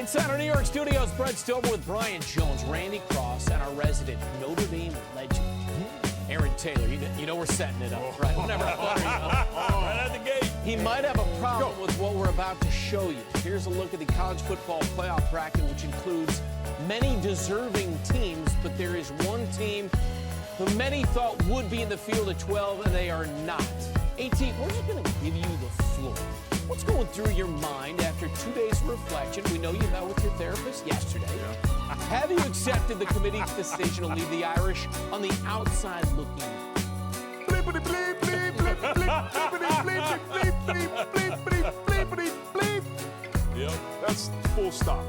SportsCenter New York Studios, Brett Stover with Brian Jones, Randy Cross, and our resident Notre Dame legend, Aaron Taylor. You know we're setting it up, right? Whenever right out the gate. He might have a problem with what we're about to show you. Here's a look at the college football playoff bracket, which includes many deserving teams, but there is one team who many thought would be in the field at 12, and they are not. AT, we're just going to give you the floor. What's going through your mind after 2 days of reflection? We know you met with your therapist yesterday. Yeah. Have you accepted the committee's decision to leave the Irish on the outside looking in? Yep. That's full stop.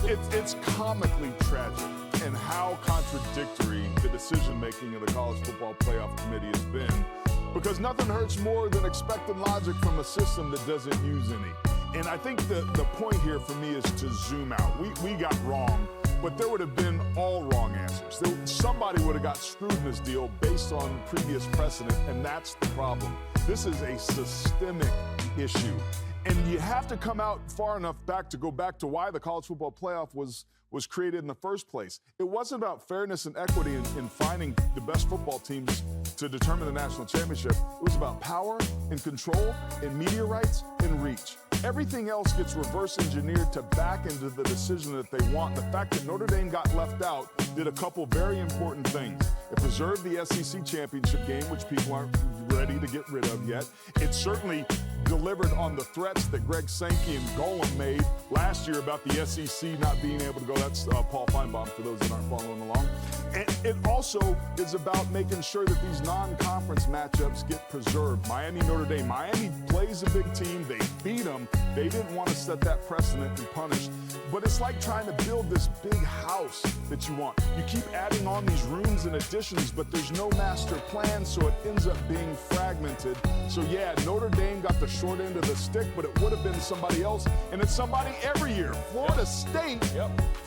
It's comically tragic and how contradictory the decision-making of the College Football Playoff Committee has been, because nothing hurts more than expected logic from a system that doesn't use any. And I think the point here for me is to zoom out. We got wrong, but there would have been all wrong answers. Somebody would have got screwed in this deal based on previous precedent, and that's the problem. This is a systemic issue. And you have to come out far enough back to go back to why the College Football Playoff was created in the first place. It wasn't about fairness and equity in finding the best football teams to determine the national championship. It was about power and control and media rights and reach. Everything else gets reverse engineered to back into the decision that they want. The fact that Notre Dame got left out did a couple very important things. It preserved the SEC championship game, which people aren't ready to get rid of yet. It certainly delivered on the threats that Greg Sankey and Golem made last year about the SEC not being able to go. That's Paul Feinbaum, for those that aren't following along. And it also is about making sure that these non-conference matchups get preserved. Miami, Notre Dame. Miami plays a big team. They beat them. They didn't want to set that precedent and punish. But it's like trying to build this big house that you want. You keep adding on these rooms and additions, but there's no master plan, so it ends up being fragmented. So yeah, Notre Dame got the short end of the stick, but it would have been somebody else, and it's somebody every year. Florida State,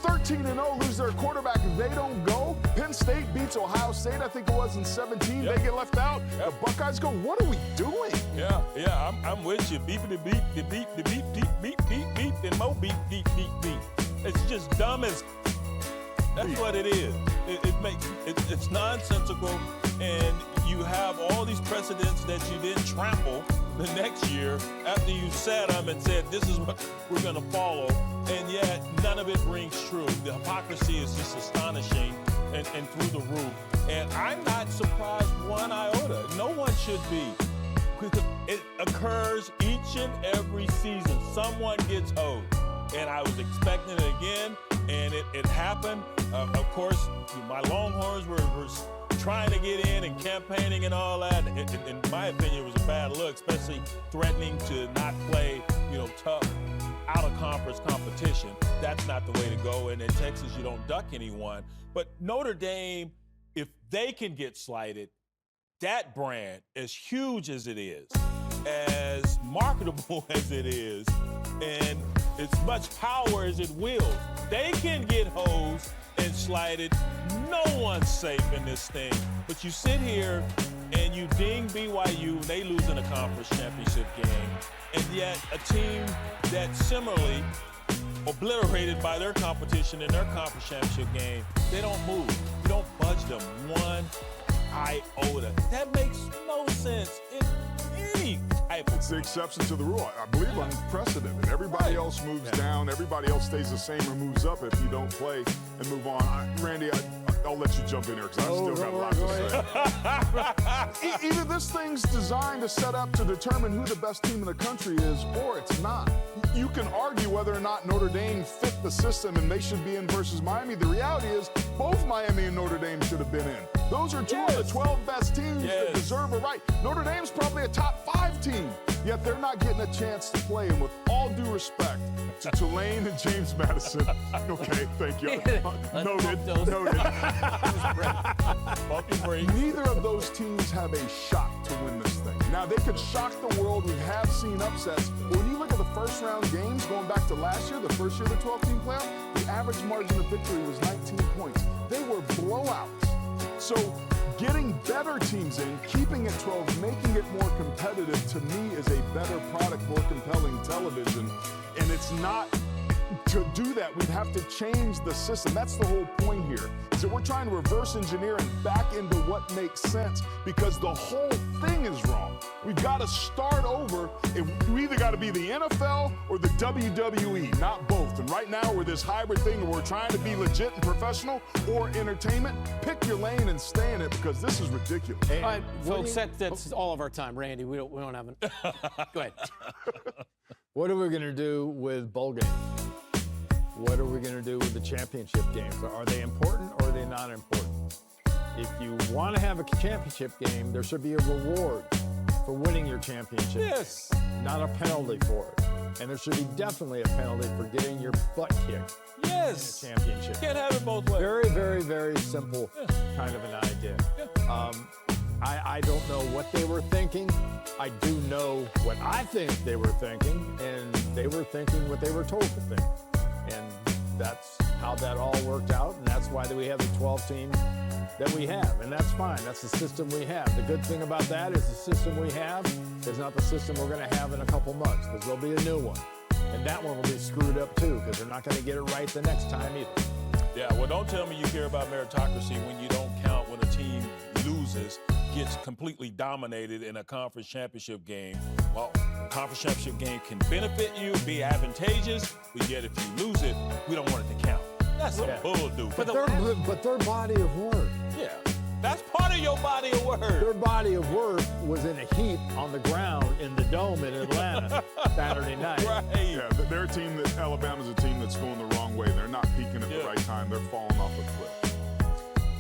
13-0, lose their quarterback if they don't go. Penn State beats Ohio State, I think it was in 17. They get left out. The Buckeyes go, what are we doing? Yeah, I'm with you. Beepity beep, the beep, the beep, beep, beep, beep, beep, and mo beep, beep, beep, beep. It's just dumb as. That's what it is. It's nonsensical, and you have all these precedents that you didn't trample the next year after you sat them and said, this is what we're going to follow, and yet none of it rings true. The hypocrisy is just astonishing and through the roof. And I'm not surprised one iota. No one should be. Because it occurs each and every season. Someone gets owed. And I was expecting it again, and it happened. Of course, my Longhorns were trying to get in and campaigning and all that. In my opinion, it was a bad look, especially threatening to not play, tough out-of-conference competition. That's not the way to go. And in Texas, you don't duck anyone. But Notre Dame, if they can get slighted, that brand, as huge as it is, as marketable as it is, and as much power as it will, they can get hosed and slighted. No one's safe in this thing. But you sit here and you ding BYU, they lose in a conference championship game, and yet a team that similarly obliterated by their competition in their conference championship game, they don't move. You don't budge them one iota. That makes no sense in any type of. It's the exception to the rule. I believe unprecedented. Everybody else moves down. Everybody else stays the same or moves up if you don't play and move on. Randy, I'll let you jump in here because I still got a lot to say. Either this thing's designed to set up to determine who the best team in the country is, or it's not. You can argue whether or not Notre Dame fit the system and they should be in versus Miami. The reality is both Miami and Notre Dame should have been in. Those are two of the 12 best teams that deserve a right. Notre Dame's probably a top 5 team, yet they're not getting a chance to play. And with all due respect to Tulane and James Madison, okay, thank you. Noted. Neither of those teams have a shot to win this thing. Now, they could shock the world. We have seen upsets. But when you look at the first-round games going back to last year, the first year of the 12-team playoff, the average margin of victory was 19 points. They were blowouts. So getting better teams in, keeping it 12, making it more competitive, to me, is a better product, more compelling television. And it's not to do that, we'd have to change the system. That's the whole point here, is that we're trying to reverse engineer and back into what makes sense, because the whole thing is wrong. We've got to start over. We either got to be the NFL or the WWE, not both. And right now we're this hybrid thing where we're trying to be legit and professional or entertainment. Pick your lane and stay in it, because this is ridiculous. All right, folks, that's all of our time. Randy, we don't have it. Go ahead. What are we going to do with bowl games? What are we going to do with the championship games? Are they important or are they not important? If you want to have a championship game, there should be a reward for winning your championship. Yes. Not a penalty for it. And there should be definitely a penalty for getting your butt kicked. Yes. In a championship. Can't have it both ways. Very, very, very simple kind of an idea. I don't know what they were thinking. I do know what I think they were thinking, and they were thinking what they were told to think. And that's how that all worked out, and that's why we have the 12 teams that we have, and that's fine. That's the system we have. The good thing about that is the system we have is not the system we're going to have in a couple months, because there'll be a new one. And that one will be screwed up too, because they're not going to get it right the next time either. Yeah, well, don't tell me you care about meritocracy when you don't count when a team loses, gets completely dominated in a conference championship game. Well, a conference championship game can benefit you, be advantageous, but yet if you lose it, we don't want it to count. That's a bull dude. But their body of work. Yeah, that's part of your body of work. Their body of work was in a heap on the ground in the dome in Atlanta Saturday night. Right. Yeah, they're a team that Alabama's a team that's going the wrong way. They're not peaking at the right time. They're falling off a cliff.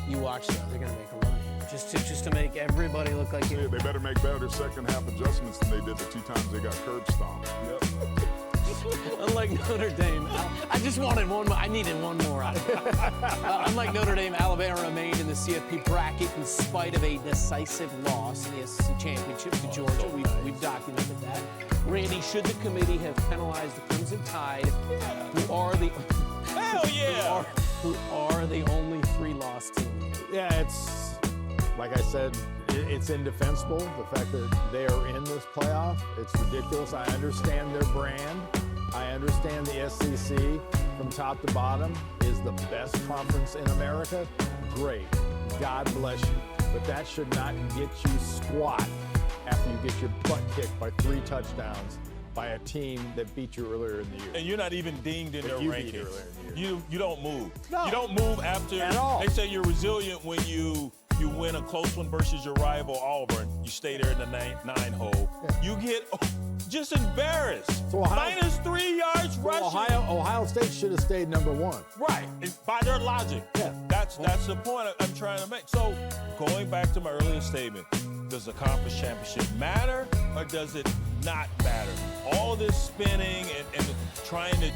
You watch them. They're going to make a run here. Just to make everybody look like Yeah, they better make better second half adjustments than they did the 2 times they got curb stomped. Yep. Unlike Notre Dame, I just wanted one more. I needed one more out of it. Unlike Notre Dame, Alabama remained in the CFP bracket in spite of a decisive loss in the SEC Championship to Georgia. We've documented that. Randy, should the committee have penalized the Crimson Tide, who are the who are the only 3-loss team? Yeah, it's like I said, it's indefensible. The fact that they are in this playoff, it's ridiculous. I understand their brand. I understand the SEC from top to bottom is the best conference in America. Great. God bless you. But that should not get you squat after you get your butt kicked by 3 touchdowns by a team that beat you earlier in the year. And you're not even dinged in their rankings. You don't move. No. You don't move after. At all. They say you're resilient when you win a close one versus your rival Auburn. You stay there in the 9 hole. Yeah. You get just embarrassed. So minus 3 yards rushing. Ohio State should have stayed number 1. Right. By their logic. Yeah. That's the point I'm trying to make. So going back to my earlier statement, does the conference championship matter or does it not matter? All this spinning and trying to